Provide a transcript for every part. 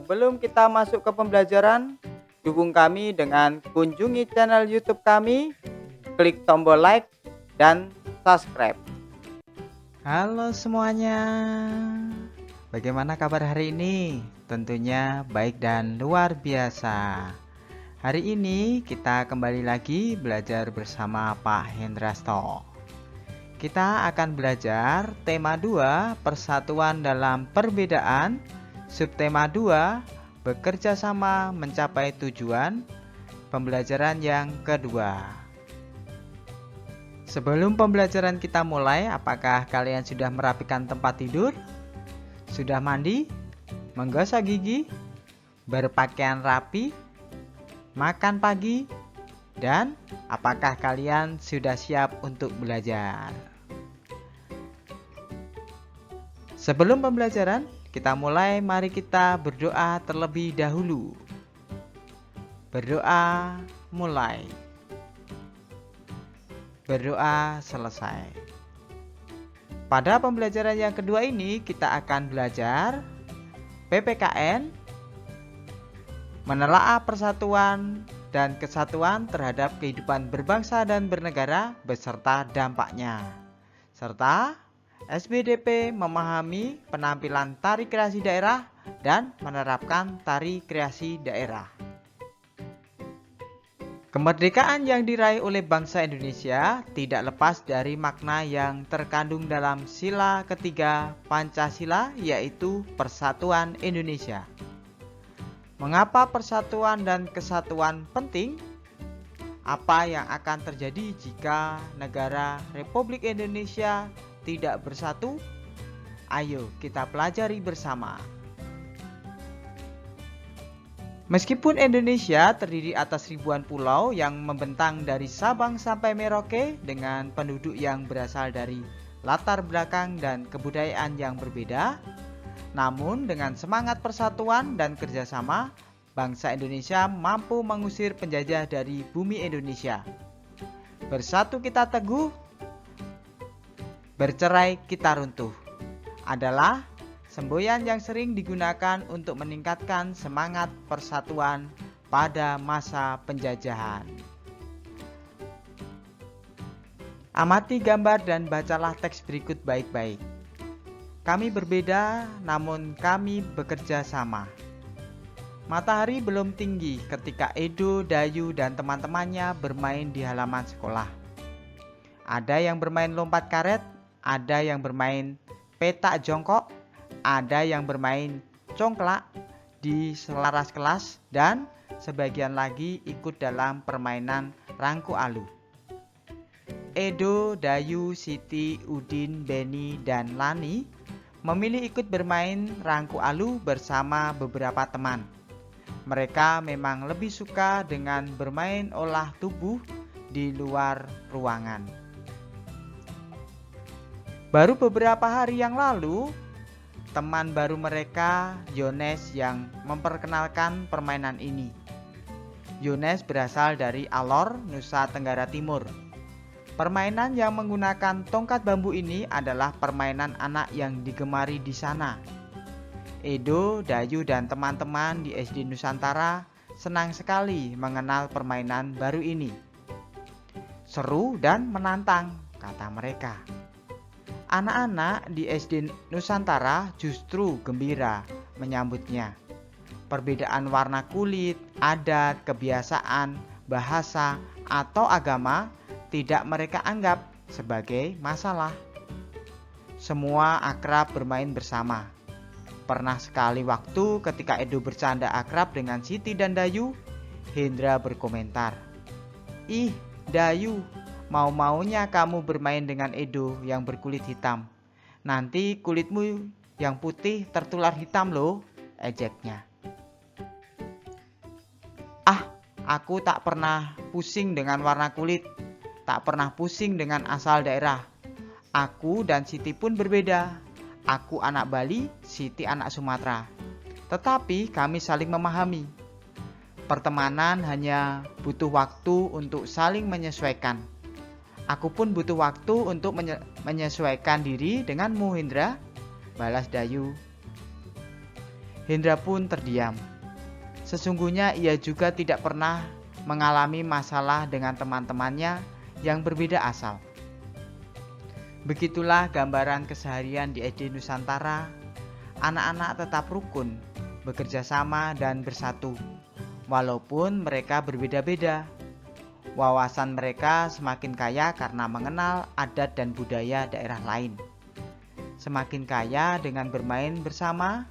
Sebelum kita masuk ke pembelajaran, dukung kami dengan kunjungi channel YouTube kami, klik tombol like dan subscribe. Halo semuanya, bagaimana kabar hari ini? Tentunya baik dan luar biasa. Hari ini kita kembali lagi belajar bersama Pak Hendrasto. Kita akan belajar tema 2, persatuan dalam perbedaan, subtema 2, bekerja sama mencapai tujuan, pembelajaran yang kedua. Sebelum pembelajaran kita mulai, apakah kalian sudah merapikan tempat tidur? Sudah mandi? Menggosok gigi? Berpakaian rapi? Makan pagi? Dan apakah kalian sudah siap untuk belajar? Sebelum pembelajaran, kita mulai, mari kita berdoa terlebih dahulu. Berdoa mulai. Berdoa selesai. Pada pembelajaran yang kedua ini kita akan belajar PPKN, menelaah persatuan dan kesatuan terhadap kehidupan berbangsa dan bernegara beserta dampaknya, serta SBDP memahami penampilan tari kreasi daerah dan menerapkan tari kreasi daerah. Kemerdekaan yang diraih oleh bangsa Indonesia tidak lepas dari makna yang terkandung dalam sila ketiga Pancasila, yaitu Persatuan Indonesia. Mengapa persatuan dan kesatuan penting? Apa yang akan terjadi jika negara Republik Indonesia tidak bersatu? Ayo kita pelajari bersama. Meskipun Indonesia terdiri atas ribuan pulau yang membentang dari Sabang sampai Merauke dengan penduduk yang berasal dari latar belakang dan kebudayaan yang berbeda, namun dengan semangat persatuan dan kerjasama, bangsa Indonesia mampu mengusir penjajah dari bumi Indonesia. Bersatu kita teguh, bercerai kita runtuh adalah semboyan yang sering digunakan untuk meningkatkan semangat persatuan pada masa penjajahan. Amati gambar dan bacalah teks berikut baik-baik. Kami berbeda, namun kami bekerja sama. Matahari belum tinggi ketika Edo, Dayu, dan teman-temannya bermain di halaman sekolah. Ada yang bermain lompat karet, ada yang bermain petak jongkok, ada yang bermain congklak di selaras kelas, dan sebagian lagi ikut dalam permainan rangku alu. Edo, Dayu, Siti, Udin, Beni, dan Lani memilih ikut bermain rangku alu bersama beberapa teman. Mereka memang lebih suka dengan bermain olah tubuh di luar ruangan. Baru beberapa hari yang lalu, teman baru mereka, Yones, yang memperkenalkan permainan ini. Yones berasal dari Alor, Nusa Tenggara Timur. Permainan yang menggunakan tongkat bambu ini adalah permainan anak yang digemari di sana. Edo, Dayu, dan teman-teman di SD Nusantara senang sekali mengenal permainan baru ini. Seru dan menantang, kata mereka. Anak-anak di SD Nusantara justru gembira menyambutnya. Perbedaan warna kulit, adat, kebiasaan, bahasa, atau agama tidak mereka anggap sebagai masalah. Semua akrab bermain bersama. Pernah sekali waktu ketika Edo bercanda akrab dengan Siti dan Dayu, Hendra berkomentar, "Ih, Dayu, mau-maunya kamu bermain dengan Edo yang berkulit hitam. Nanti kulitmu yang putih tertular hitam loh," ejeknya. "Ah, aku tak pernah pusing dengan warna kulit. Tak pernah pusing dengan asal daerah. Aku dan Siti pun berbeda. Aku anak Bali, Siti anak Sumatera. Tetapi kami saling memahami. Pertemanan hanya butuh waktu untuk saling menyesuaikan. Aku pun butuh waktu untuk menyesuaikan diri denganmu, Hendra," balas Dayu. Hendra pun terdiam. Sesungguhnya ia juga tidak pernah mengalami masalah dengan teman-temannya yang berbeda asal. Begitulah gambaran keseharian di SD Nusantara. Anak-anak tetap rukun, bekerja sama dan bersatu. Walaupun mereka berbeda-beda, wawasan mereka semakin kaya karena mengenal adat dan budaya daerah lain. Semakin kaya dengan bermain bersama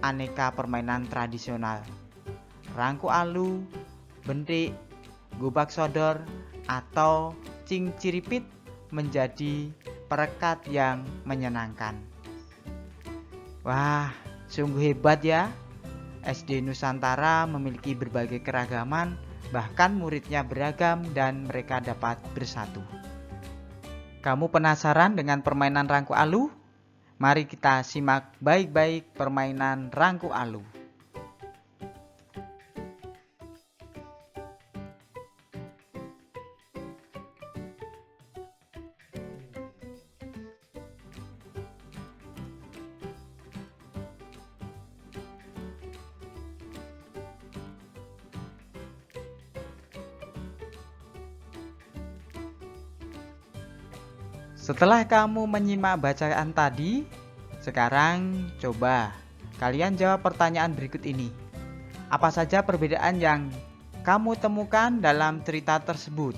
aneka permainan tradisional. Rangku alu, bentik, gubak sodor, atau cingciripit menjadi perekat yang menyenangkan. Wah, sungguh hebat ya. SD Nusantara memiliki berbagai keragaman, bahkan muridnya beragam dan mereka dapat bersatu. Kamu penasaran dengan permainan rangku alu? Mari kita simak baik-baik permainan rangku alu. Setelah kamu menyimak bacaan tadi, sekarang coba kalian jawab pertanyaan berikut ini. Apa saja perbedaan yang kamu temukan dalam cerita tersebut?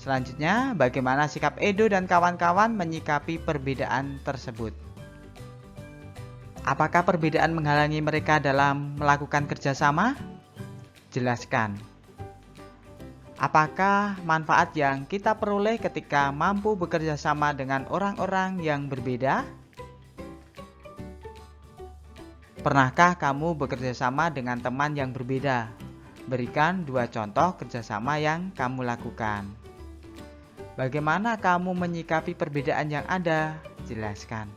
Selanjutnya, bagaimana sikap Edo dan kawan-kawan menyikapi perbedaan tersebut? Apakah perbedaan menghalangi mereka dalam melakukan kerjasama? Jelaskan. Apakah manfaat yang kita peroleh ketika mampu bekerja sama dengan orang-orang yang berbeda? Pernahkah kamu bekerja sama dengan teman yang berbeda? Berikan 2 contoh kerjasama yang kamu lakukan. Bagaimana kamu menyikapi perbedaan yang ada? Jelaskan.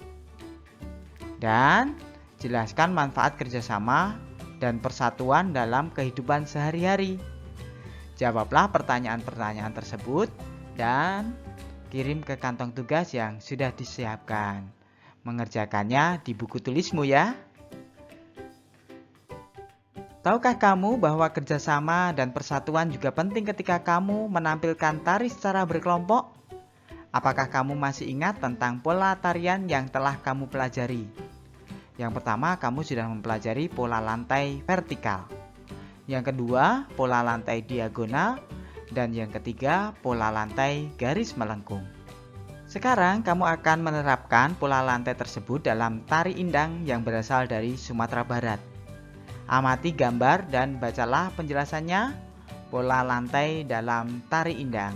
Dan jelaskan manfaat kerjasama dan persatuan dalam kehidupan sehari-hari. Jawablah pertanyaan-pertanyaan tersebut dan kirim ke kantong tugas yang sudah disiapkan. Mengerjakannya di buku tulismu ya. Tahukah kamu bahwa kerjasama dan persatuan juga penting ketika kamu menampilkan tari secara berkelompok? Apakah kamu masih ingat tentang pola tarian yang telah kamu pelajari? Yang pertama, kamu sudah mempelajari pola lantai vertikal. Yang kedua, pola lantai diagonal. Dan yang ketiga, pola lantai garis melengkung. Sekarang kamu akan menerapkan pola lantai tersebut dalam tari indang yang berasal dari Sumatera Barat. Amati gambar dan bacalah penjelasannya, pola lantai dalam tari indang.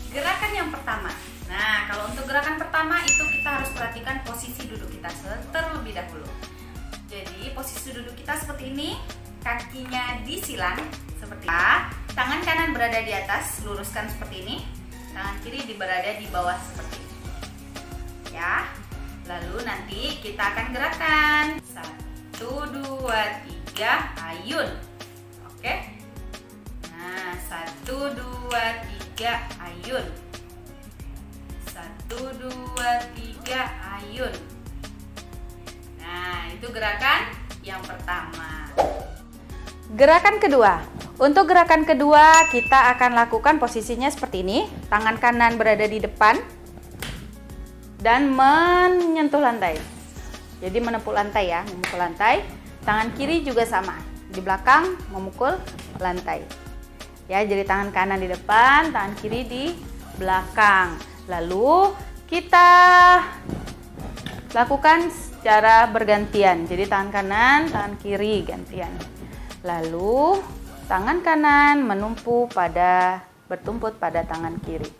Gerakan yang pertama. Nah, kalau untuk gerakan pertama itu kita harus perhatikan posisi duduk kita terlebih dahulu. Jadi posisi duduk kita seperti ini, kakinya disilang seperti ini. Tangan kanan berada di atas, luruskan seperti ini. Tangan kiri berada di bawah seperti ini. Ya. Lalu nanti kita akan gerakan 1, 2, 3, ayun. Oke. Nah, 1, 2, 3, ayun. 1, 2, 3, ayun. Nah, itu gerakan yang pertama. Gerakan kedua. Untuk gerakan kedua, kita akan lakukan posisinya seperti ini. Tangan kanan berada di depan dan menyentuh lantai. Jadi menepuk lantai ya, memukul lantai. Tangan kiri juga sama, di belakang memukul lantai. Ya, jadi tangan kanan di depan, tangan kiri di belakang. Lalu kita lakukan secara bergantian. Jadi tangan kanan, tangan kiri gantian. Lalu tangan kanan bertumpuk pada tangan kiri.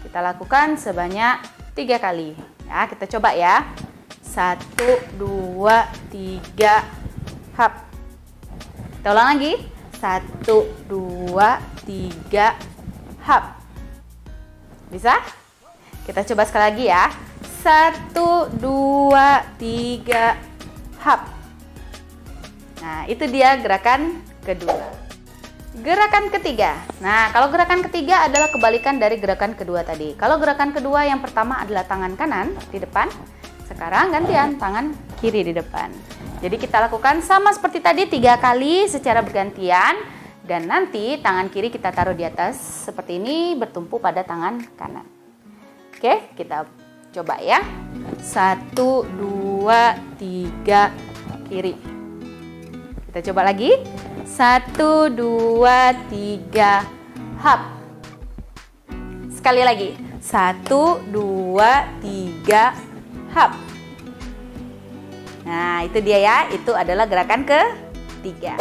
Kita lakukan sebanyak 3 kali. Ya, kita coba ya. 1, 2, 3, hap. Kita ulang lagi. 1, 2, 3, hap. Bisa? Kita coba sekali lagi ya. 1, 2, 3, hap. Nah, itu dia gerakan kedua. Gerakan ketiga. Nah, kalau gerakan ketiga adalah kebalikan dari gerakan kedua tadi. Kalau gerakan kedua yang pertama adalah tangan kanan di depan. Sekarang gantian tangan kiri di depan. Jadi kita lakukan sama seperti tadi 3 kali secara bergantian. Dan nanti tangan kiri kita taruh di atas seperti ini bertumpu pada tangan kanan. Oke, kita coba ya. 1, 2, 3, kiri. Kita coba lagi. 1, 2, 3, hap. Sekali lagi. 1, 2, 3, hap. Nah, itu dia ya. Itu adalah gerakan ketiga.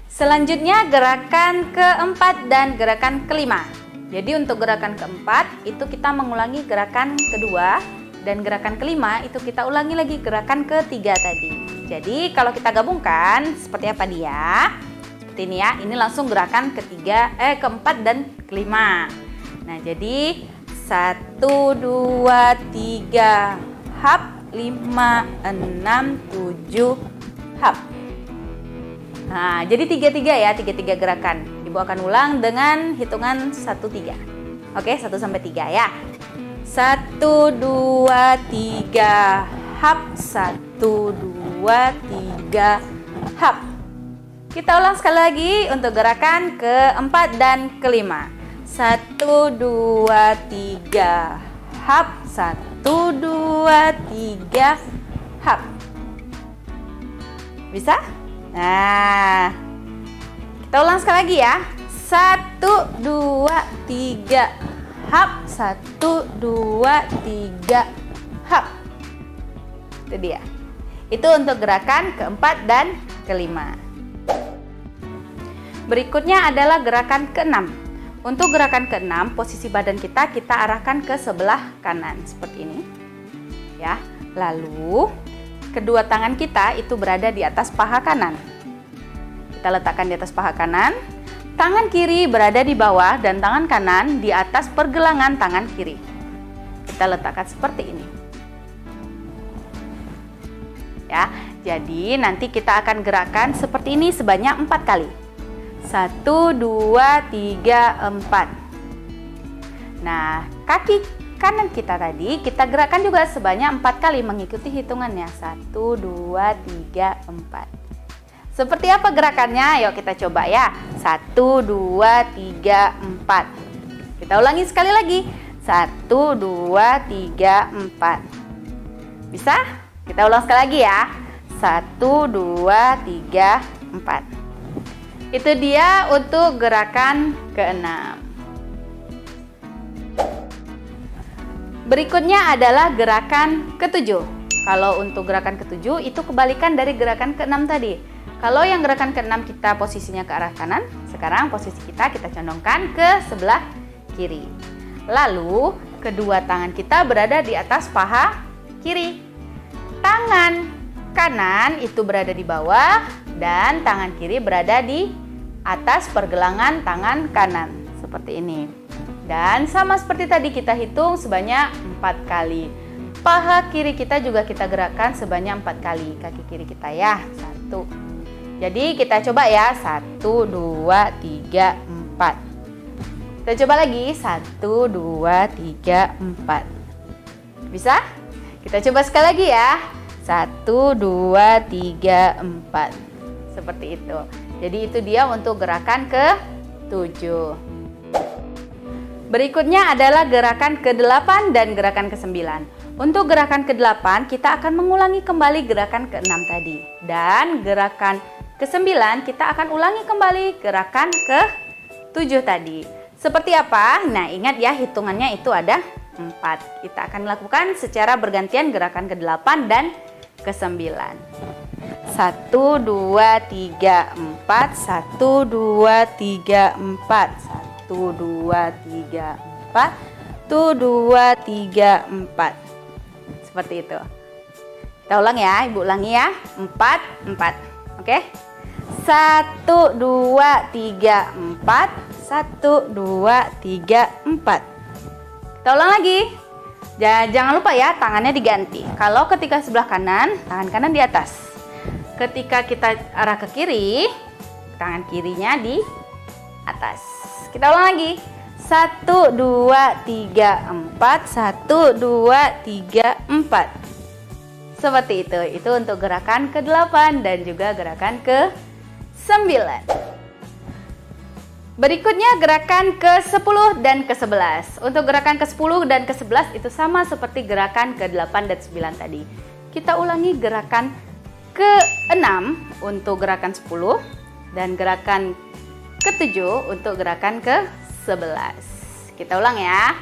Selanjutnya gerakan keempat dan gerakan kelima. Jadi untuk gerakan keempat itu kita mengulangi gerakan kedua. Dan gerakan kelima itu kita ulangi lagi gerakan ketiga tadi. Jadi kalau kita gabungkan seperti apa dia? Seperti ini ya. Ini langsung gerakan keempat dan kelima. Nah, jadi 1, 2, 3, hap, 5, 6, 7, hap. Nah, jadi 3-3 ya, 3-3 gerakan. Ibu akan ulang dengan hitungan 1-3. Oke, 1-3 ya. 1, 2, 3, hap. 1, 2, 3, hap. Kita ulang sekali lagi untuk gerakan keempat dan kelima. 1, 2, 3, hap. 1, 2, 3, hap. Bisa? Nah, kita ulang sekali lagi ya. 1, 2, 3, hap. 1, 2, 3, hap. Itu dia. Itu untuk gerakan keempat dan kelima. Berikutnya adalah gerakan keenam. Untuk gerakan keenam, posisi badan kita arahkan ke sebelah kanan seperti ini. Ya. Lalu kedua tangan kita itu berada di atas paha kanan. Kita letakkan di atas paha kanan. Tangan kiri berada di bawah dan tangan kanan di atas pergelangan tangan kiri. Kita letakkan seperti ini. Ya, jadi nanti kita akan gerakan seperti ini sebanyak 4 kali. 1, 2, 3, 4. Nah, kaki kanan kita tadi kita gerakkan juga sebanyak 4 kali mengikuti hitungannya. 1, 2, 3, 4. Seperti apa gerakannya? Yuk kita coba ya. 1, 2, 3, 4. Kita ulangi sekali lagi. 1, 2, 3, 4. Bisa? Kita ulang sekali lagi ya. 1, 2, 3, 4. Itu dia untuk gerakan keenam. Berikutnya adalah gerakan ketujuh. Kalau untuk gerakan ketujuh itu kebalikan dari gerakan keenam tadi. Kalau yang gerakan keenam kita posisinya ke arah kanan, sekarang posisi kita condongkan ke sebelah kiri. Lalu kedua tangan kita berada di atas paha kiri. Tangan kanan itu berada di bawah dan tangan kiri berada di atas pergelangan tangan kanan seperti ini. Dan sama seperti tadi kita hitung sebanyak 4 kali. Paha kiri kita juga kita gerakkan sebanyak 4 kali. Kaki kiri kita ya. 1. Jadi kita coba ya. 1, 2, 3, 4. Kita coba lagi. 1, 2, 3, 4. Bisa? Kita coba sekali lagi ya. 1, 2, 3, 4. Seperti itu. Jadi itu dia untuk gerakan ke-7. Berikutnya adalah gerakan ke-8 dan gerakan ke-9. Untuk gerakan ke-8 kita akan mengulangi kembali gerakan ke-6 tadi. Dan gerakan ke-9 kita akan ulangi kembali gerakan ke-7 tadi. Seperti apa? Nah, ingat ya hitungannya itu ada 4. Kita akan lakukan secara bergantian gerakan ke-8 dan ke-9. 1, 2, 3, 4. 1, 2, 3, 4. 1, 2, 3, 4. 1, 2, 3, 4. Seperti itu. Kita ulang ya, Ibu ulangi ya. 4, 4. Oke? 1, 2, 3, 4. 1, 2, 3, 4. Kita ulang lagi. Jangan lupa ya, tangannya diganti. Kalau ketika sebelah kanan, tangan kanan di atas. Ketika kita arah ke kiri, tangan kirinya di atas. Kita ulang lagi. 1, 2, 3, 4. 1, 2, 3, 4. Seperti itu. Itu untuk gerakan ke-8 dan juga gerakan ke-9. Berikutnya gerakan ke-10 dan ke-11. Untuk gerakan ke-10 dan ke-11 itu sama seperti gerakan ke-8 dan 9 tadi. Kita ulangi gerakan ke-6 untuk gerakan 10 dan gerakan ke-7 untuk gerakan ke-11. Kita ulang ya.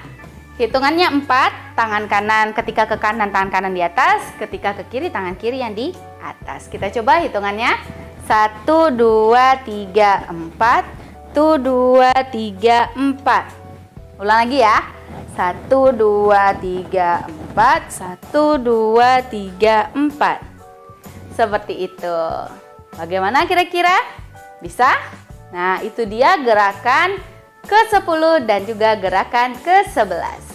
Hitungannya 4, tangan kanan ketika ke kanan, tangan kanan di atas, ketika ke kiri, tangan kiri yang di atas. Kita coba hitungannya. 1, 2, 3, 4. 1, 2, 3, 4. Ulang lagi ya. 1, 2, 3, 4. 1, 2, 3, 4. Seperti itu. Bagaimana kira-kira? Bisa? Nah, itu dia gerakan ke-10 dan juga gerakan ke-11.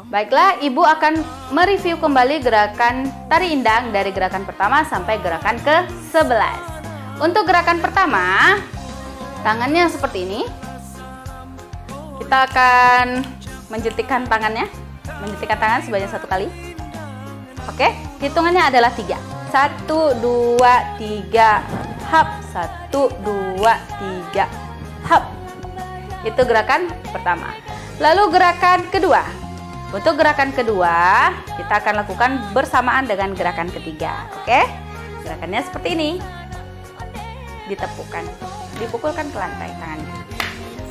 Baiklah, Ibu akan mereview kembali gerakan tari indang dari gerakan pertama sampai gerakan ke-11. Untuk gerakan pertama, tangannya seperti ini. Kita akan menjetikkan tangannya. Menjetikkan tangan sebanyak 1 kali. Oke, hitungannya adalah 3. 1, 2, 3, hap. 1, 2, 3, hap. Itu gerakan pertama. Lalu gerakan kedua. Untuk gerakan kedua, kita akan lakukan bersamaan dengan gerakan ketiga. Oke, gerakannya seperti ini. Ditepukkan, dipukulkan ke lantai tangannya.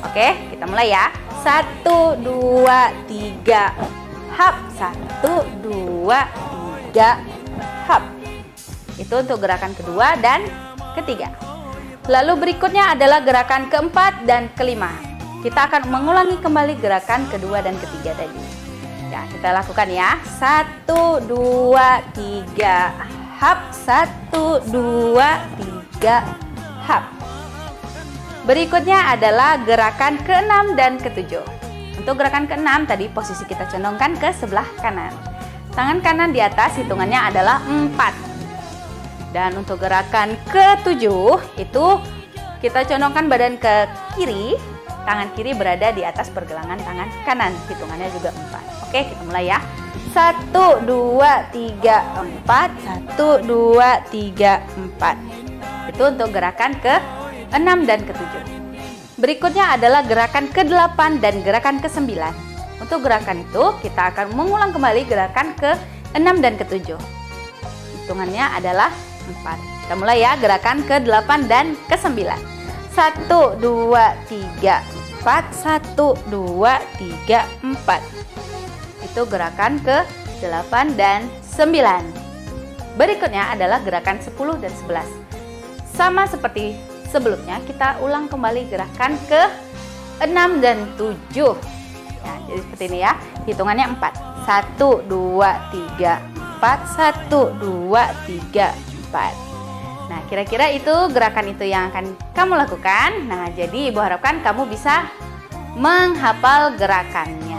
Oke, kita mulai ya. 1, 2, 3, hap. 1, 2, 3, hap. Itu untuk gerakan kedua dan ketiga. Lalu berikutnya adalah gerakan keempat dan kelima. Kita akan mengulangi kembali gerakan kedua dan ketiga tadi. Ya, kita lakukan ya. 1, 2, 3, hap. 1, 2, 3, hap. Berikutnya adalah gerakan ke-6 dan ke-7. Untuk gerakan ke-6 tadi posisi kita condongkan ke sebelah kanan. Tangan kanan di atas, hitungannya adalah 4. Dan untuk gerakan ke-7 itu kita condongkan badan ke kiri, tangan kiri berada di atas pergelangan tangan kanan, hitungannya juga 4. Oke, kita mulai ya. 1, 2, 3, 4. 1, 2, 3, 4. Itu untuk gerakan ke-6 dan ke-7. Berikutnya adalah gerakan ke-8 dan gerakan ke-9. Untuk gerakan itu kita akan mengulang kembali gerakan ke-6 dan ke-7. Hitungannya adalah 4. Kita mulai ya, gerakan ke-8 dan ke-9. 1, 2, 3, 4. 1, 2, 3, 4. Itu gerakan ke-8 dan 9. Berikutnya adalah gerakan 10 dan 11. Sama seperti sebelumnya, kita ulang kembali gerakan ke-6 dan 7. Nah, jadi seperti ini ya. Hitungannya 4. 1, 2, 3, 4. 1, 2, 3, 4. Nah, kira-kira itu gerakan itu yang akan kamu lakukan. Nah, jadi Ibu harapkan kamu bisa menghafal gerakannya.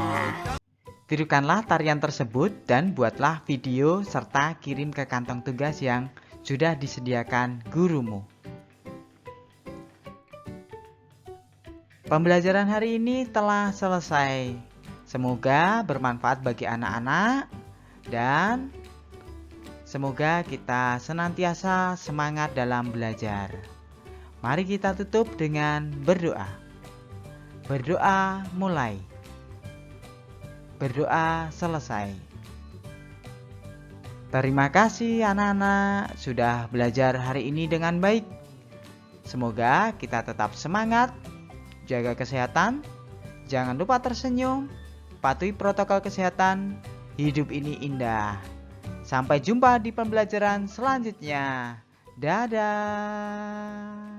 Tirukanlah tarian tersebut dan buatlah video serta kirim ke kantong tugas yang sudah disediakan gurumu. Pembelajaran hari ini telah selesai. Semoga bermanfaat bagi anak-anak dan semoga kita senantiasa semangat dalam belajar. Mari kita tutup dengan berdoa. Berdoa mulai. Berdoa selesai. Terima kasih anak-anak sudah belajar hari ini dengan baik. Semoga kita tetap semangat, jaga kesehatan, jangan lupa tersenyum, patuhi protokol kesehatan, hidup ini indah. Sampai jumpa di pembelajaran selanjutnya. Dadah.